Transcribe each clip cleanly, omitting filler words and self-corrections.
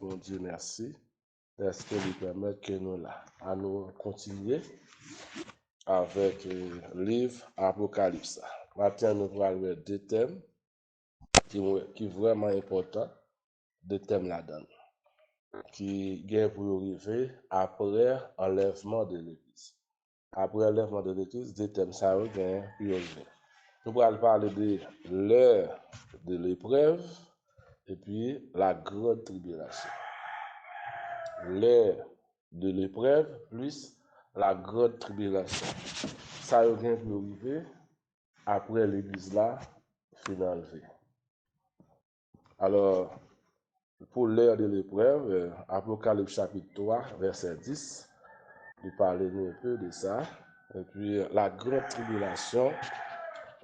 Bon Dieu, merci. Est-ce que lui permettre que nous là, à nous continuer avec le livre Apocalypse. Maintenant, nous allons voir deux thèmes qui sont vraiment importants, deux thèmes là-dedans, qui viennent pour arriver après enlèvement de l'Église. Après enlèvement de l'Église, deux thèmes ça viennent pour arriver. Nous allons parler de l'heure de l'épreuve et puis la grande tribulation. L'heure de l'épreuve plus la grande tribulation. Ça vient pour arriver après l'église là fin enlevée. Alors, pour l'heure de l'épreuve, Apocalypse chapitre 3, verset 10, il parle un peu de ça. Et puis, la grande tribulation,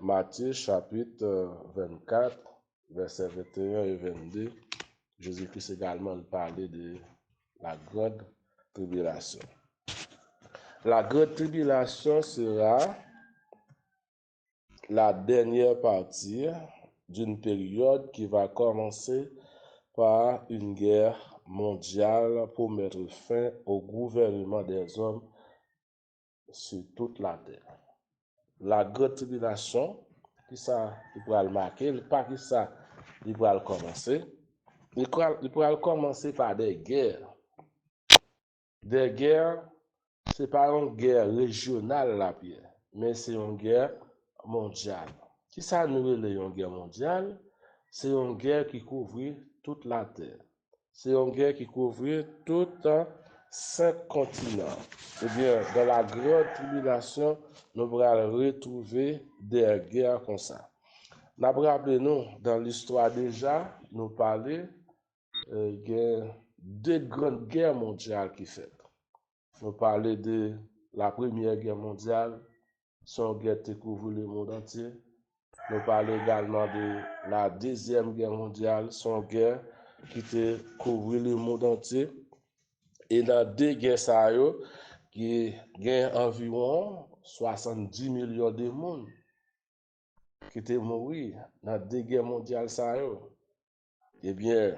Matthieu chapitre 24, verset 21 et 22, Jésus-Christ également parlait de la grande tribulation. La grande tribulation sera la dernière partie d'une période qui va commencer par une guerre mondiale pour mettre fin au gouvernement des hommes sur toute la terre. La grande tribulation, qui ça, il pourra le marquer, pas qui ça, il pourra le commencer. Il pourra le commencer par des guerres. Des guerres, c'est pas une guerre régionale la pierre, mais c'est une guerre mondiale. Qui ça nous relève une guerre mondiale? C'est une guerre qui couvre toute la terre. C'est une guerre qui couvre tout 5 continents. Eh bien, dans la grande tribulation, nous pourrons retrouver des guerres comme ça. Nous rappelons, dans l'histoire déjà, nous parlons de grandes guerres mondiales qui fait. Nous parlons de la Première Guerre mondiale, son guerre qui couvre le monde entier. Nous parlons également de la Deuxième Guerre mondiale, son guerre qui te couvre le monde entier. Et dans deux guerres, ça qui gagne environ 70 millions de monde qui te mourir dans deux guerres mondiales, ça Eh bien,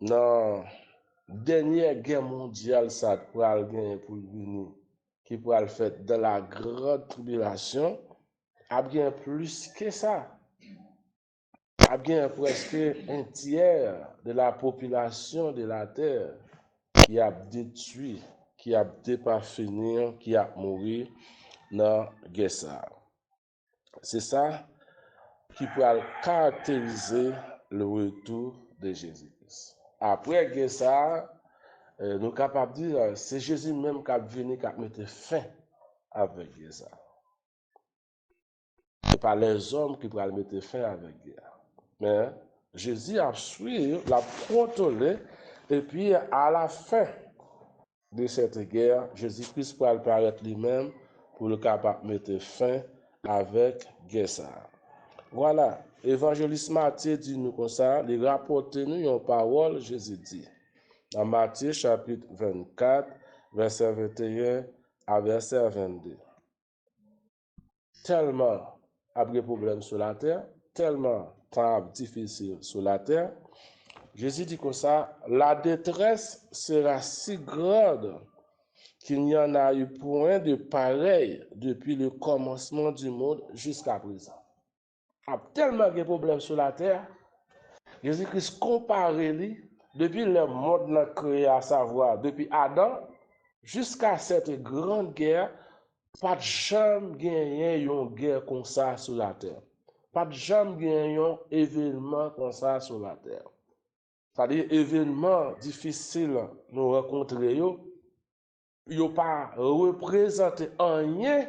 dans dernière guerre mondiale, ça pourra gagner pour venir, qui pourra le faire dans la grande tribulation, a bien plus que ça. A bien presque un tiers de la population de la terre qui a détruit, qui a pas fini, qui a mouru dans la guerre. C'est ça qui pourra caractériser le retour de Jésus-Christ. Après la guerre, nous sommes capables de dire c'est Jésus même qui a venu, qui a mis fin avec la guerre. Ce n'est pas les hommes qui pourraient mettre fin avec la guerre. Mais Jésus a suivi, l'a contrôlé, et puis à la fin de cette guerre, Jésus-Christ pourra apparaître lui-même pour le capable de mettre fin avec la guerre. Voilà, évangéliste Matthieu dit nous comme ça, il rapporte nous une parole, Jésus dit, dans Matthieu chapitre 24, verset 21 à verset 22. Tellement après problème sur la terre, tellement temps difficile sur la terre, Jésus dit comme ça, la détresse sera si grande qu'il n'y en a eu point de pareil depuis le commencement du monde jusqu'à présent. Il y a tellement de problèmes sur la terre, Jésus-Christ compare lui depuis le monde créé, à savoir depuis Adam jusqu'à cette grande guerre, pas de jamais gagné une guerre comme ça sur la terre. Pas de jamais gagné un événement comme ça sur la terre. C'est-à-dire, événement difficile nous rencontrer, yo pas représenté rien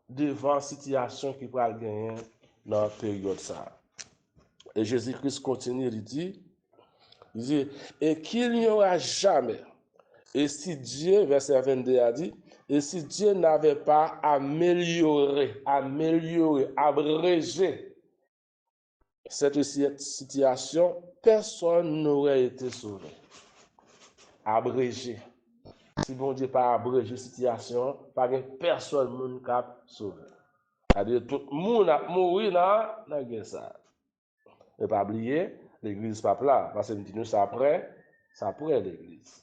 devant la situation qui va gagner dans la période ça. Et Jésus-Christ continue, il dit, et qu'il n'y aura jamais, et si Dieu, verset 22 a dit, et si Dieu n'avait pas amélioré, abrégé cette situation, personne n'aurait été sauvé. Abrégé. Si bon Dieu pas abrégé la situation, pas personne qui a sauvé. C'est-à-dire tout le monde a mouru dans la guerre. Et pas oublier, l'église pas là, parce que nous ça après, ça pourrait l'Église.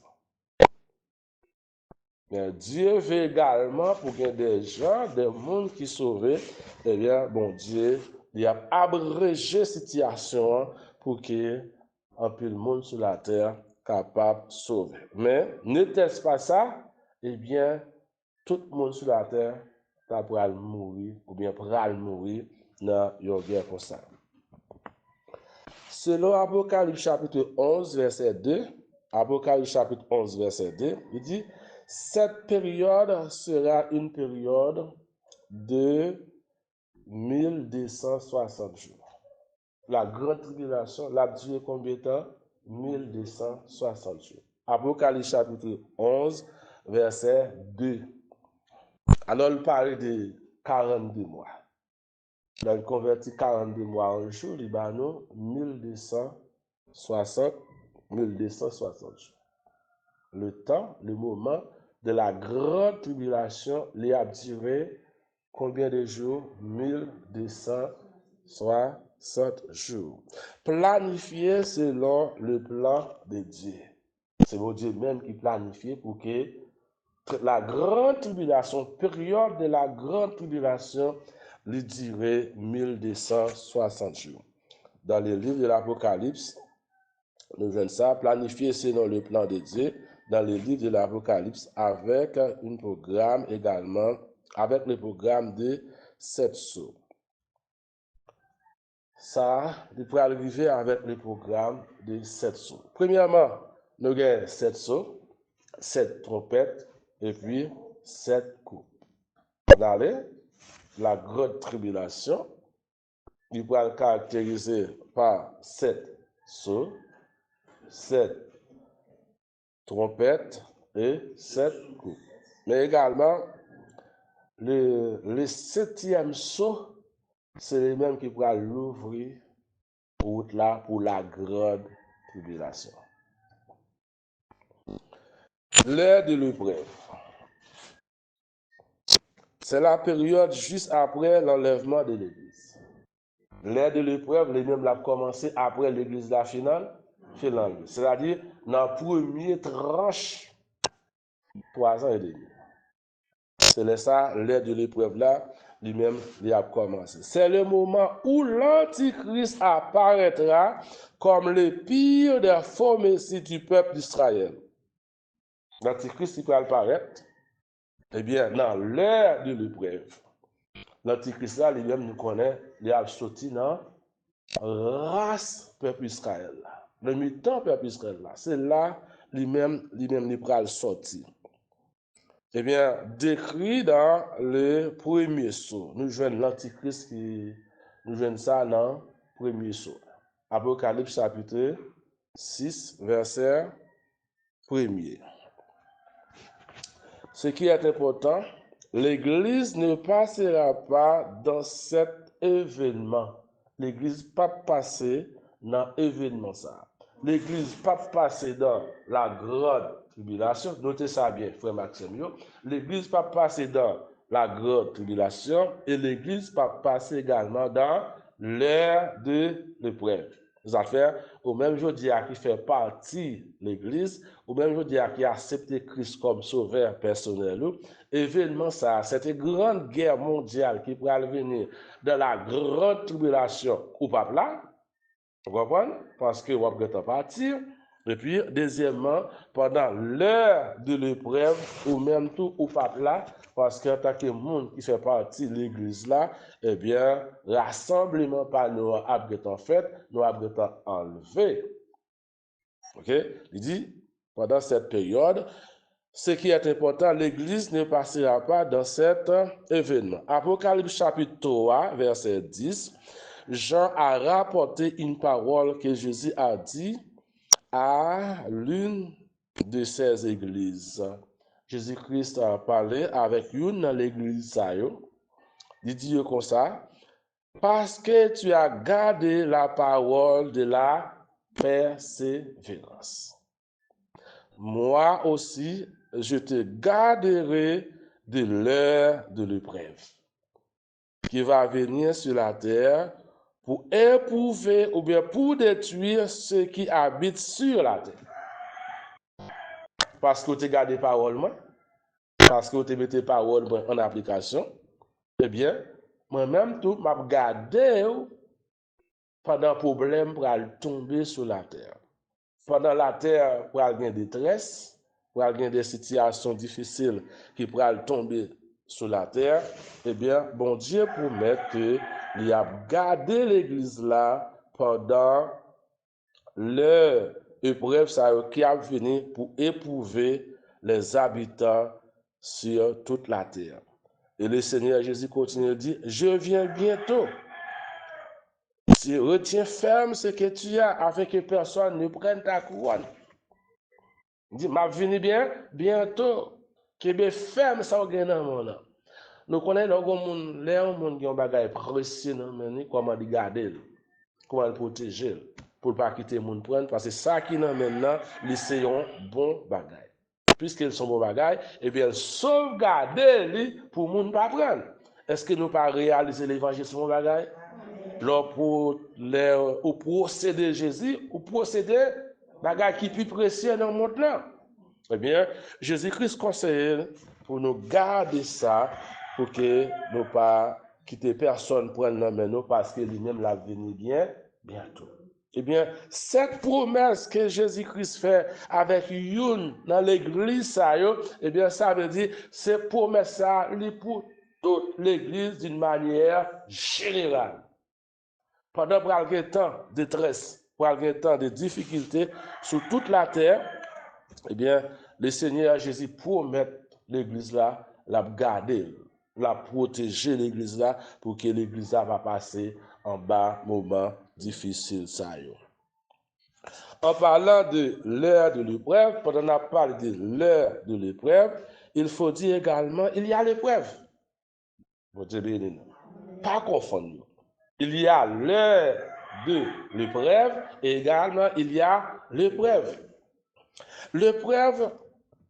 Mais Dieu veut également pour qu'il y ait des gens, des mondes qui sauvent, eh bien, bon Dieu, il a abrégé la situation pour qu'il y ait un peu de monde sur la terre capable de sauver. Mais n'était-ce pas ça? Eh bien, tout le monde sur la terre pourra mourir ou bien pourra mourir dans une guerre comme ça. Selon Apocalypse chapitre 11, verset 2, Apocalypse chapitre 11, verset 2, il dit, cette période sera une période de 1260 jours. La grande tribulation, l'a duré combien de temps? 1260 jours. Apocalypse chapitre 11, verset 2. Alors, il parle de 42 mois. Là, il convertit 42 mois en jour, il va nous 1260 jours. Le temps, le moment de la grande tribulation, il a duré combien de jours? 1260 jours. Planifié selon le plan de Dieu. C'est mon Dieu même qui planifie pour que la grande tribulation, période de la grande tribulation, lui durait 1260 jours. Dans le livre de l'Apocalypse, nous voyons ça, planifié selon le plan de Dieu, dans le livre de l'Apocalypse, avec un programme également, avec le programme de 7 sauts. Ça, il pourrait arriver avec le programme de 7 sauts. Premièrement, nous avons 7 sauts, 7 trompettes, et puis 7 coups. Dans la grande tribulation, il pourrait être caractérisé par 7 sauts, 7 trompettes et 7 coups. Mais également, le 7e saut, c'est le même qui pourra l'ouvrir route là pour la grande tribulation. L'heure de l'épreuve. C'est la période juste après l'enlèvement de l'Église. L'ère de l'épreuve, les mêmes l'a commencé après l'Église la finale. C'est-à-dire dans la première tranche, 3 ans et demi. C'est ça, l'ère de l'épreuve là, lui-même, il a commencé. C'est le moment où l'Antichrist apparaîtra comme le pire des faux messies du peuple d'Israël. L'Antichrist, il peut apparaître, eh bien, dans l'ère de l'épreuve. L'Antichrist là, lui-même, nous connaît, il a sorti dans race peuple Israël. Le mi-temps peuple Israël là, c'est là, lui-même, il peut sortir. Eh bien, décrit dans le premier saut. Nous jouons l'Antichrist qui nous jouons ça dans le premier saut. Apocalypse chapitre 6, verset 1er. Ce qui est important, l'Église ne passera pas dans cet événement. L'Église ne pas passer dans l'événement ça. L'Église ne pas passer dans la grande tribulation. Notez ça bien, frère Maxime. L'Église ne pas passer dans la grande tribulation et l'Église ne pas passer également dans l'ère de l'épreuve. Les affaires, au même jour qui fait partie de l'Église, au même jour qui a accepté Christ comme sauveur personnel, événement ça, cette grande guerre mondiale qui pourrait venir dans la grande tribulation ou pas là, vous comprenez? Parce que vous avez partir. Et puis, deuxièmement, pendant l'heure de l'épreuve, ou même tout ou pas là, parce qu'en tant que monde qui fait partie de l'église là, eh bien, rassemblement par nous a fait, nous a enlevé. Ok? Il dit, pendant cette période, ce qui est important, l'église ne passera pas dans cet événement. Apocalypse chapitre 3, verset 10, Jean a rapporté une parole que Jésus a dit à l'une de ces églises. Jésus-Christ a parlé avec une dans l'église. Il dit comme ça, parce que tu as gardé la parole de la persévérance. Moi aussi, je te garderai de l'heure de l'épreuve qui va venir sur la terre pour éprouver ou bien pour détruire ceux qui habitent sur la terre. parce que tu as gardé parole, moi, parce que tu mis parole en application, eh bien, moi-même, tout, m'a gardé pendant problème pour tomber sur la terre. Pendant la terre, pour avoir des détresse, pour avoir des situations difficiles qui pourraient tomber sur la terre, eh bien, bon Dieu promet qu'il a gardé l'église là pendant l'épreuve qui a venu pour éprouver les habitants sur toute la terre. Et le Seigneur Jésus continue de dire, je viens bientôt. Si retiens ferme ce que tu as afin que personne ne prenne ta couronne. Il dit, m'a venu bien, bientôt. Que bien ferme ça au gain dans mon. Nous connaissons les gens qui ont des précieux dans le comment les garder, comment les protéger, pour ne pas quitter les gens prendre, parce que ça qui nous maintenant, ils sont bons bagages. Puisqu'ils sont bons bagages, eh bien, sauvegarder pour les gens ne pas prendre. Est-ce que nous pas réaliser l'évangile sur mon bagage? Pour au procédé Jésus, ou procédé bagage qui est plus précieux dans le monde là. Eh bien, Jésus-Christ conseille pour nous garder ça, pour que nous pas quitter personne prendre la main nous, parce que lui-même l'a venu bien bientôt. Eh bien, cette promesse que Jésus-Christ fait avec une dans l'église, eh bien, ça veut dire, cette promesse-là, pour toute l'église d'une manière générale. Pendant un temps de détresse, pendant un temps de difficulté sur toute la terre, eh bien, le Seigneur Jésus promet l'église là, la garder, la protéger l'église là, pour que l'église là va passer en bas moment difficile ça. En parlant de l'heure de l'épreuve, pendant qu'on a parlé de l'heure de l'épreuve, il faut dire également, il y a l'épreuve. Pas confondre. Il y a l'heure de l'épreuve et également il y a l'épreuve. L'épreuve,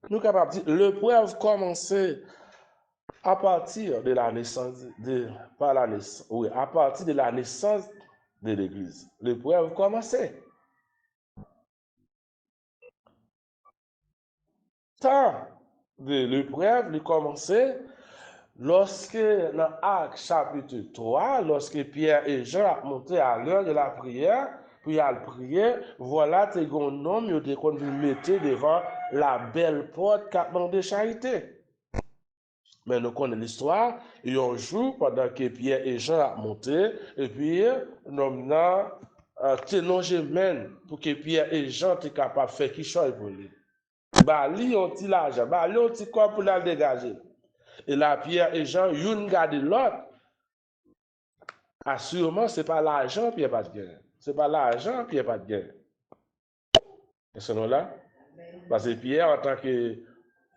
nous sommes capables de dire, l'épreuve commençait à partir de la naissance à partir de la naissance de l'Église. L'épreuve commençait. Tant de l'épreuve, il commençait lorsque dans Actes chapitre 3, lorsque Pierre et Jean ont monté à l'heure de la prière, puis à prier, voilà, tes un homme, ils ont mettre devant la belle porte qui a demandé charité. Mais nous connaissons l'histoire, il y a un jour, pendant que Pierre et Jean ont monté, et puis, nous avons télongé même pour que Pierre et Jean soient capables de faire quelque chose pour lui. Bah, lui, on tire l'argent, bah, lui, on tire quoi pour la dégager. Et là, Pierre et Jean, ils gardent l'autre. Assurément, ce n'est pas l'argent, Pierre pas de gain. Ce n'est pas l'argent, Pierre pas de gain. Et ce nom-là, parce que Pierre, en tant que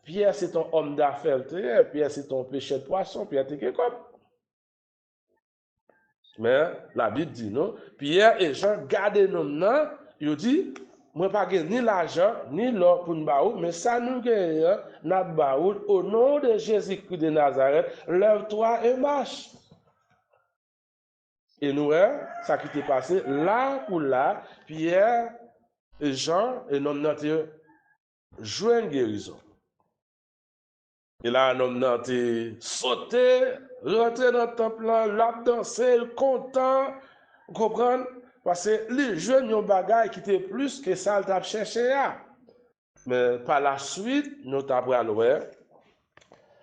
Pierre, c'est ton homme d'affaires, Pierre, c'est ton péché de poisson, Pierre, t'es quelque chose. Mais la Bible dit non. Pierre et Jean gardent nos noms. Ils disent, moi pas ni l'argent, ni l'or pour nous baoul, mais ça nous gagne, notre baoul, au nom de Jésus-Christ de Nazareth, lève-toi et marche. Et nous, ça qui t'est passé, là pour là, Pierre et Jean, et notre joué une guérison. Et là, un homme n'a sauté, rentré dans le temple, l'a dansé, content, vous comprenez? Parce que les jeunes ont bagaille qui étaient plus que ça, ils ont cherché. Mais par la suite, nous avons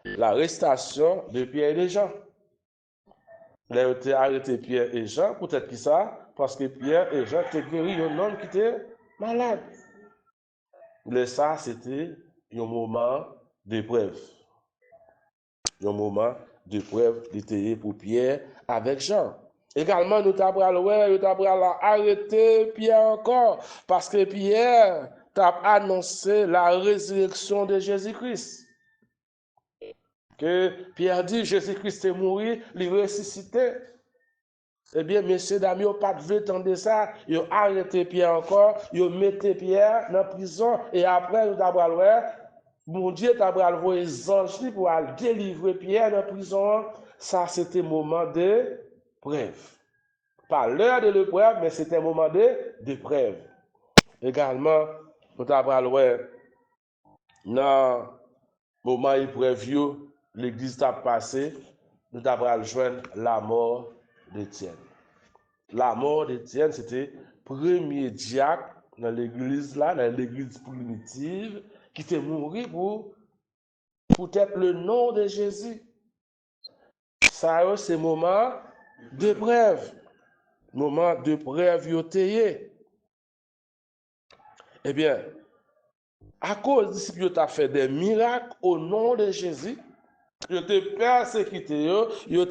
l'arrestation de Pierre et de Jean. Ils ont été arrêtés Pierre et Jean, peut-être que ça, parce que Pierre et Jean étaient guéris d'un homme qui était malade. Mais ça, c'était un moment d'épreuve. Un moment d'épreuve d'été pour Pierre avec Jean. Également, nous avons arrêté Pierre encore, parce que Pierre a annoncé la résurrection de Jésus-Christ. Que Pierre dit, Jésus-Christ est mort, il est ressuscité. Eh bien, messieurs, dames, ils n'ont pas de tendre ça. Ils ont arrêté Pierre encore, ils ont mis Pierre dans la prison, et après, nous avons mon Dieu t'a envoyé les anges pour délivrer Pierre de la prison. Ça, c'était un moment de preuve. Pas l'heure de l'épreuve, mais c'était un moment de preuve. Également, nous avons dans le moment épreuve, l'église a passé, nous avons joindre la mort d'Étienne. La mort d'Étienne, c'était le premier diacre dans l'église là, dans l'église primitive, qui était mort pour être le nom de Jésus. Ça, c'est moment de preuve. Moment de preuve, yotéye. Eh bien, à cause des disciples, ils ont fait des miracles au nom de Jésus. Ils ont persécuté, ils ont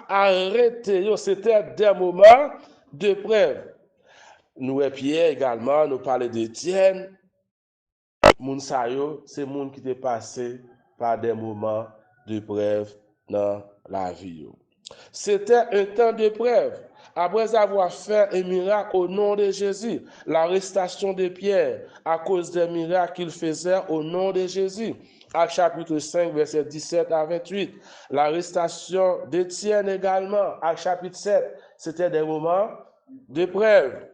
arrêté. C'était des moments de preuve. Nous et Pierre également, nous parlons d'Étienne. Moun sa yo, c'est moun qui est passé par des moments de preuve dans la vie. C'était un temps de preuve. Après avoir fait un miracle au nom de Jésus, l'arrestation de Pierre à cause des miracles qu'il faisait au nom de Jésus. Actes chapitre 5, verset 17 à 28. L'arrestation d'Étienne également, Actes chapitre 7, c'était des moments de preuve.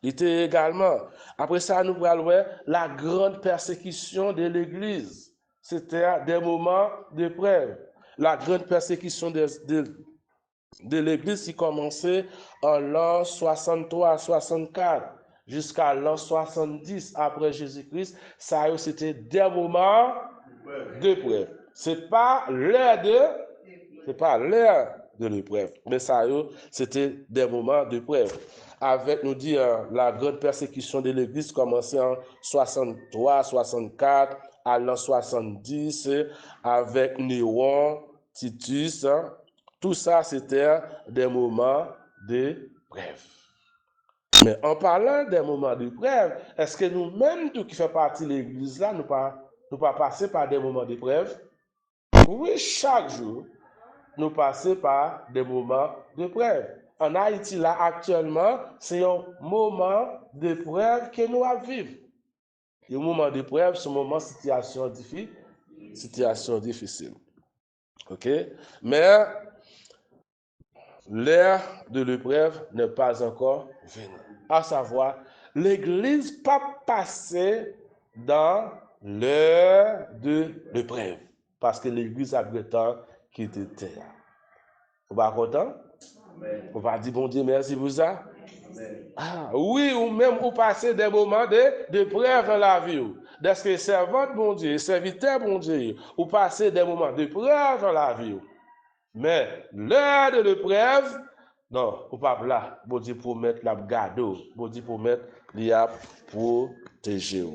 Il était également, après ça, nous voyons la grande persécution de l'Église. C'était des moments de preuve. La grande persécution de l'Église qui commençait en l'an 63 64 jusqu'à l'an 70 après Jésus-Christ. Ça, c'était des moments de preuve. C'est pas l'heure de l'épreuve, mais ça, c'était des moments de preuve. Avec, nous dit, la grande persécution de l'Église commençait en 63, 64, à l'an 70, avec Néron, Titus. Tout ça, c'était des moments de preuve. Mais en parlant des moments de preuve, est-ce que nous-mêmes, tout qui fait partie de l'Église, là, nous pas passer par des moments de preuve? Oui, chaque jour, nous passons par des moments de preuve. En Haïti, là, actuellement, c'est un moment de preuve que nous vivons. Un moment de preuve, c'est un moment de situation difficile. OK? Mais l'heure de l'épreuve n'est pas encore venue. À savoir, l'Église pas passée dans l'heure de l'épreuve. Parce que l'Église a le temps qui était terre. Vous pas content? On va dire bon Dieu merci pour ça. Ah, oui, ou même vous passez des moments de preuve dans la vie. Parce que servante bon Dieu, serviteur bon Dieu, vous passez des moments de preuve dans la vie. Mais l'heure de l'épreuve, non, vous pas là. Bon Dieu pour mettre la garde, bon Dieu pour mettre l'IA protéger.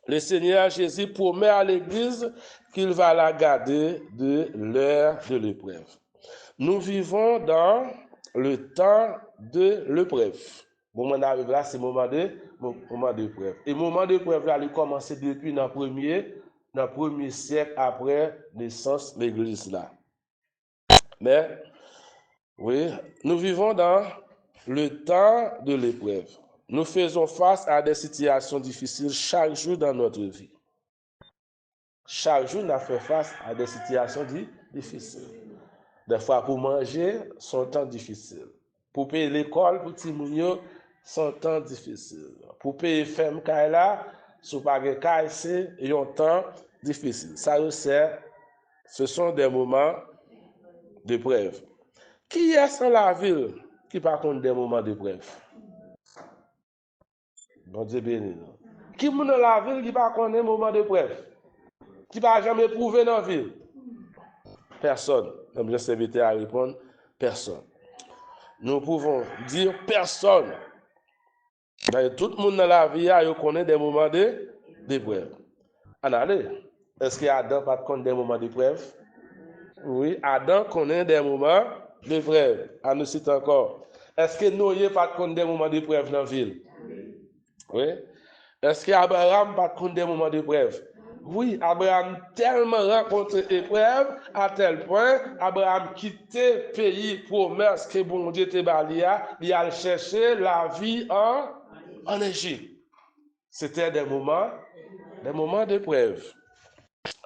Le Seigneur Jésus promet à l'Église qu'il va la garder de l'heure de l'épreuve. Nous vivons dans le temps de l'épreuve. Le moment d'arriver là, c'est le moment d'épreuve. Et le moment d'épreuve, là, il commence depuis dans le premier siècle après naissance de l'Église là. Mais, oui, nous vivons dans le temps de l'épreuve. Nous faisons face à des situations difficiles chaque jour dans notre vie. Chaque jour, nous faisons face à des situations difficiles. Des fois, pour manger, c'est un temps difficile. Pour payer l'école, pour Timounio, c'est un temps difficile. Pour payer femme Kaila, sous pas de c'est un temps difficile. Ça, ce sont des moments d'épreuve. Qui est dans la ville qui par contre des moments d'épreuve? Bon Dieu béni. Qui est dans la ville qui par contre des moments d'épreuve? Qui n'a jamais éprouvé dans la ville? Personne. Comme je s'invite à répondre, personne. Nous pouvons dire personne. Tout le monde dans la vie il connaît des moments d'épreuve. Allez, est-ce qu'Adam pas connaît des moments d'épreuve? Oui, Adam connaît des moments d'épreuve. À nous citer encore. Est-ce que Noé pas connaît des moments d'épreuve dans la ville? Oui. Est-ce qu'Abraham pas connaît des moments d'épreuve? Oui, Abraham tellement rencontré épreuve à tel point, Abraham quittait le pays promesse que bon Dieu te balia, il allait chercher la vie en Égypte. C'était des moments d'épreuve.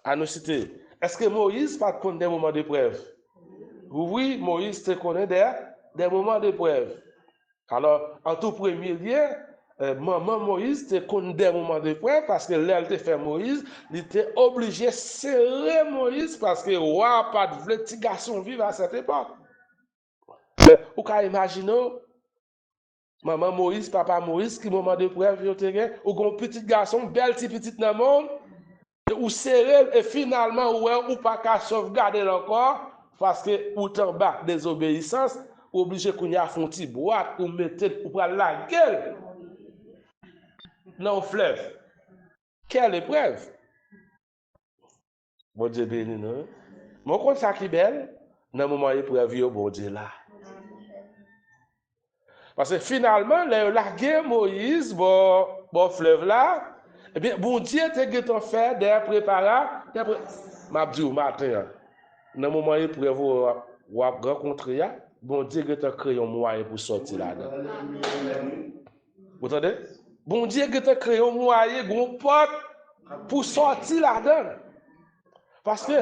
À nous citer. Est-ce que Moïse pas connaît des moments d'épreuve? Oui, Moïse te connaît des moments d'épreuve. Alors, en tout premier lieu, maman Moïse te connu des moments de preuve parce que l'elle te fait Moïse, il était obligé de serrer Moïse parce que roi pas de petit garçon vivre à cette époque. Ou ka imaginer maman Moïse, papa Moïse, qui moment de preuve yo te gen, ou gon petit garçon, bel petit dans le monde, ou serré et finalement ou pas qu'à sauvegarder encore parce que ou t'en bas désobéissance, ou obligé qu'on y a font petit boîte ou mettre ou prendre la gueule dans le fleuve. Quelle épreuve! Bon Dieu béni nous. Mon compte ça qui belle, dans le moment épreuve, bon Dieu là. Parce que finalement, la guerre Moïse, bon fleuve là, eh bien, bon Dieu te fait des préparats, m'a dit au matin, dans le moment épreuve, ou rencontrer, bon Dieu te créé un moyen pour sortir là-dedans. Vous entendez? Bon Dieu te créé un moyen, une porte pour sortir là-dedans. Parce que,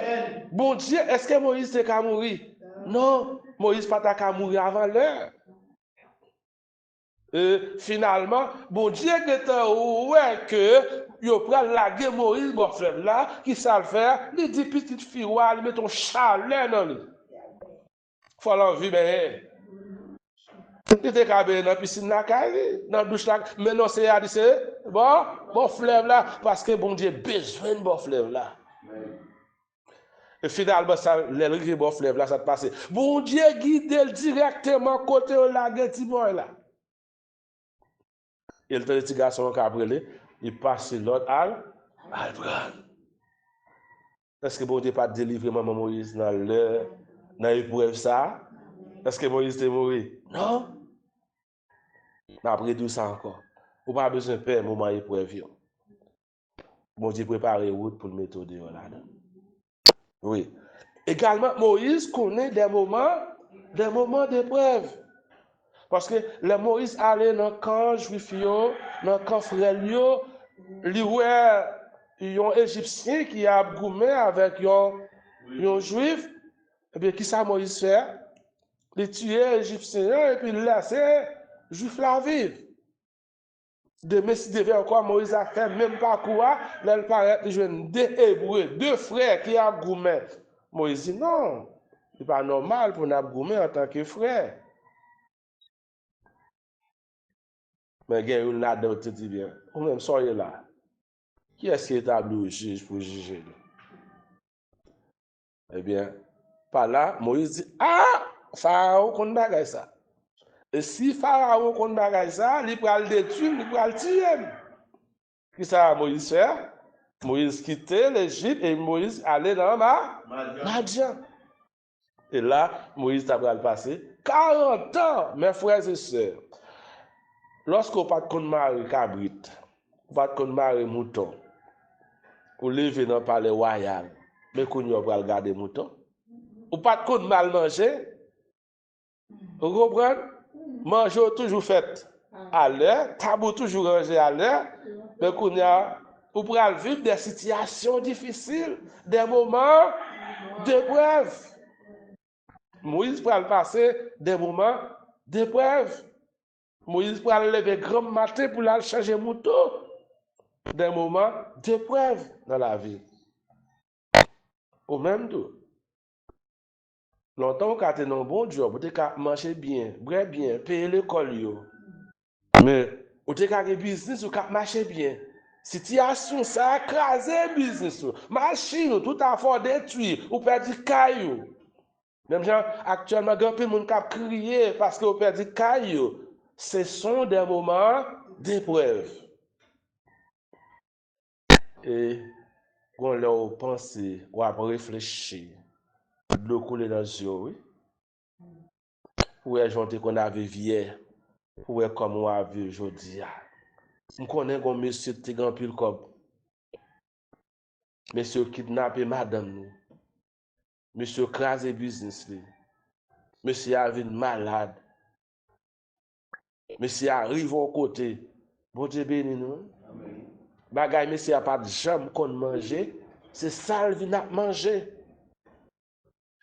bon Dieu, est-ce que Moïse te qu'à mourir? Non, Moïse pas qu'à mourir avant l'heure. Finalement, bon Dieu que yo prend la guerre Moïse bon frère là qui ça le faire, il dit petite fille il met ton chalet dans lui. Faut l'envie ben. Il était cabé dans piscine là dans douche là, mais non c'est bon fleuve là parce que bon Dieu besoin de bon fleuve là. Et finalement ça le bon fleuve là ça te passe. Bon Dieu guide directement côté la guerre Tibor là. Et le petit garçon qui a brûlé, il passe l'autre à le prendre. Est-ce que bon Dieu pas délivré maman Moïse dans l'épreuve ça? Est-ce que Moïse est mort? Non. Après tout ça encore. Ou pas besoin de faire moment épreuve. Bon Dieu prépare route pour le mettre dehors là-dedans. Oui. Également, Moïse connaît des moments d'épreuve. Parce que le Moïse allait dans le camp juif, dans le camp frère, il y a un Égyptien qui a goumé avec un juif. Et bien, qui ça Moïse fait? Il tue l'Égyptien et puis il laisse le juif la vivre. Demain, si devait encore Moïse a fait même parcours, là, il paraît que je deux Hébreux, deux frères qui a goumé. Moïse dit non, c'est pas normal pour nous goumé en tant que frère. Mais il y a une là-dedans qui dit bien, ou même soyez là. Qui est-ce qui est établi au juge pour juger? Eh bien, par là, Moïse dit, ah, Pharaon qu'on bagaille ça. Et si Pharaon qu'on bagaille ça, il peut le détruire, il peut le tuer. Qui ça Moïse fait? Moïse quittait l'Égypte et Moïse allait dans Madian. Et là, Moïse a passé 40 ans, mes frères et sœurs. Lorsqu'on pas de mari cabrit, on pas de mari mouton, ou lever dans le palais royal, mais qu'on y a pas regarder mouton, ou pas de mal manger, vous comprenez? Manger toujours fait à l'heure, tabou toujours rangé à l'heure, mais qu'on y a, ou pour vivre des situations difficiles, des moments d'épreuve. Moïse pour passer des moments d'épreuve. Moïse pour lever grand matin pour aller changer mouton. Des moments d'épreuve dans la vie. Au même temps, longtemps qu'on a un bon job, on a manger bien, boire bien, payer l'école. Mais on a un business, on a marché bien. Situation ça a crasé le business. Machine, tout à fait détruit, ou perdu caillou. Même gens, actuellement, il y a des gens qui crient parce qu'on perdu caillou. Ce sont des moments d'épreuve. Et quand on pense, on va réfléchir, de couler dans les yeux, oui. Où est gens qu'on avait hier, où est comme on a vu aujourd'hui. On connaît un monsieur qui a pile comme monsieur kidnappé madame nous. Monsieur crasé business li. Monsieur a vu malade. Monsieur arrive au côté. Bon Dieu béni nous. Bagay monsieur a pas de jambe qu'on manger, c'est ça le vin à manger.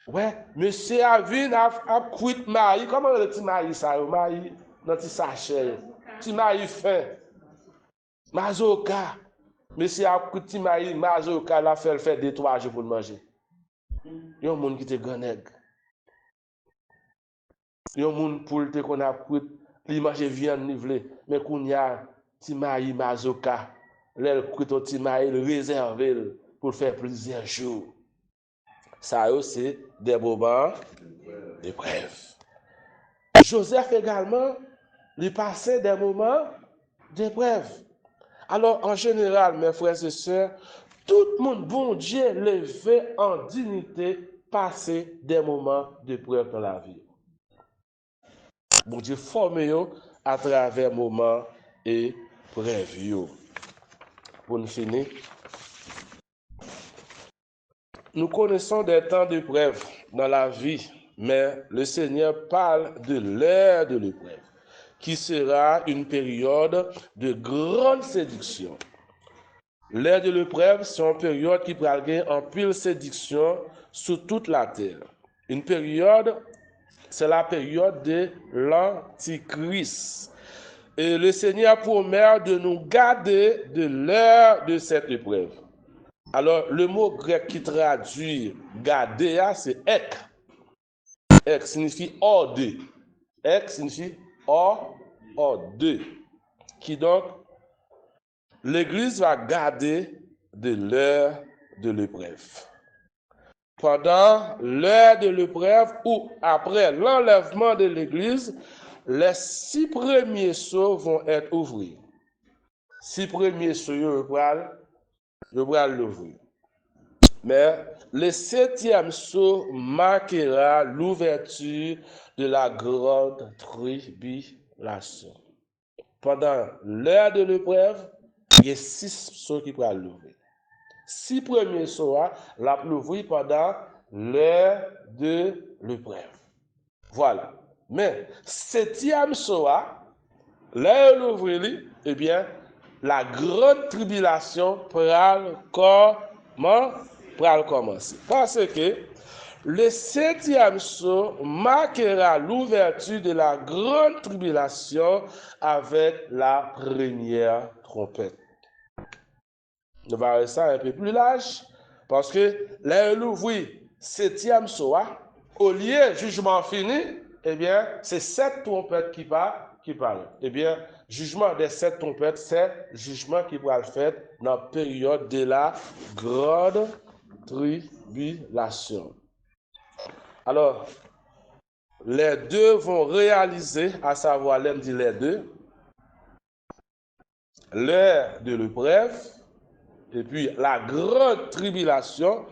Ouais, monsieur a vu à cuit mari, comment le petit mari ça, mari dans petit sachet. Petit mari fin. Mazoka. Monsieur a coûté maï, mazoka la fait 2-3 jours pour manger. Yon moun qui te grand nèg. Yon moun pour te qu'on a coûté, li manger viande nivelé, mais qu'on y a ti maï mazoka. L'el coûte ti maï réservé pour faire plusieurs jours. Ça c'est des moments d'épreuve. Joseph également, lui passait des moments d'épreuve. Alors, en général, mes frères et sœurs, tout le monde, bon Dieu, levé en dignité, passer des moments d'épreuve dans la vie. Bon Dieu, formé à travers moments épreuves. Pour nous finir, nous connaissons des temps d'épreuve dans la vie, mais le Seigneur parle de l'heure de l'épreuve, qui sera une période de grande séduction. L'ère de l'épreuve, c'est une période qui pourra gagner en pile séduction sur toute la terre. Une période, c'est la période de l'Antichrist. Et le Seigneur promet de nous garder de l'heure de cette épreuve. Alors, le mot grec qui traduit garder, c'est ek. Ek signifie hors de. Ek signifie hors de. Qui donc, l'Église va garder de l'heure de l'épreuve. Pendant l'heure de l'épreuve ou après l'enlèvement de l'Église, les 6 premiers sceaux vont être ouverts. 6 premiers sceaux, je vais l'ouvrir. Mais le 7e sceau marquera l'ouverture de la grande tribulation. Pendant l'heure de l'épreuve, il y a 6 sceaux qui pourraient l'ouvrir. 6 premiers sceaux, la l'ouvrir pendant l'heure de l'épreuve. Voilà. Mais 7e sceau, l'heure de l'ouvrir, eh bien, la grande tribulation pourra commencer. Parce que le 7e sceau marquera l'ouverture de la grande tribulation avec la première trompette. Nous allons voir ça un peu plus large, parce que là, l'ouvrir 7e sceau, au lieu jugement fini, eh bien, c'est 7 trompettes qui parlent. Eh bien, jugement des 7 trompettes, c'est jugement qui va le faire dans la période de la grande tribulation. Alors, les deux vont réaliser, à savoir, l'aime dit les deux, l'heure de l'épreuve, et puis la grande tribulation,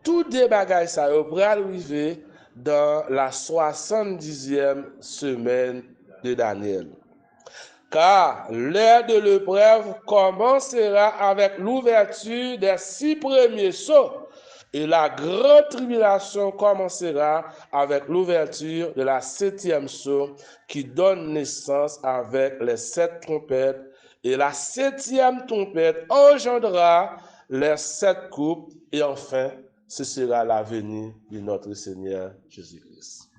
tout des bagages ça va arriver dans la 70e semaine de Daniel. Car l'heure de l'épreuve commencera avec l'ouverture des 6 premiers sceaux. Et la grande tribulation commencera avec l'ouverture de la 7e sceau qui donne naissance avec les 7 trompettes. Et la 7e trompette engendrera les 7 coupes. Et enfin, ce sera la venue de notre Seigneur Jésus-Christ.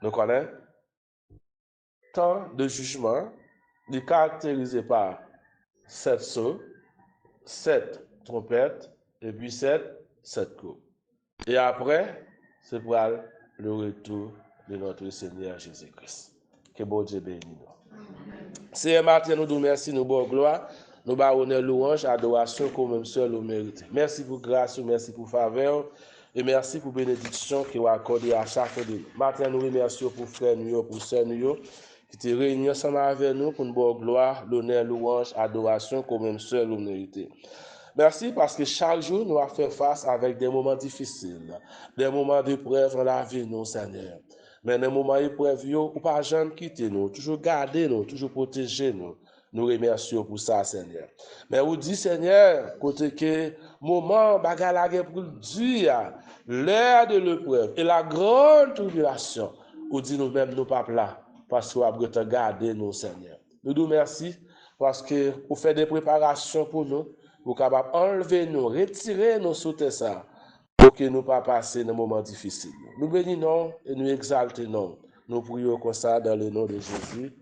Nous connaissons? Temps de jugement est caractérisé par 7 sceaux, 7 trompettes, et puis 7 coupes. Et après, c'est pour le retour de notre Seigneur Jésus-Christ. Que bon Dieu bénisse nous. C'est matin, nous nous merci, nous bonne gloire, nous honneur, louange, adoration, comme même seul nous méritons. Merci pour grâce, merci pour faveur, et merci pour bénédiction qui vous accordé à chacun de nous. Matin, nous remercions pour frère nous, pour sœur nous, qui te réunis ensemble avec nous pour une bonne gloire, l'honneur, louange, adoration, comme même seul nous méritons. Merci parce que chaque jour, nous avons fait face avec des moments difficiles, des moments d'épreuve dans la vie, nous, Seigneur. Mais dans les moments d'épreuve, nous ne pas jamais quitter nous, toujours garder nous, toujours protéger nous. Nous remercions pour ça, Seigneur. Mais vous dites, Seigneur, côté que moment, bagarre pour dire, l'heure de l'épreuve et la grande tribulation, vous dites nous-mêmes, nous pas là, parce que vous avez gardé nous, Seigneur. Nous nous remercions parce que vous faites des préparations pour nous. Vous êtes capable d'enlever nous, retirer nous sous ça, pour que nous ne pas passer dans moments difficiles. Nous bénissons et nous exaltons. Nous prions comme ça dans le nom de Jésus.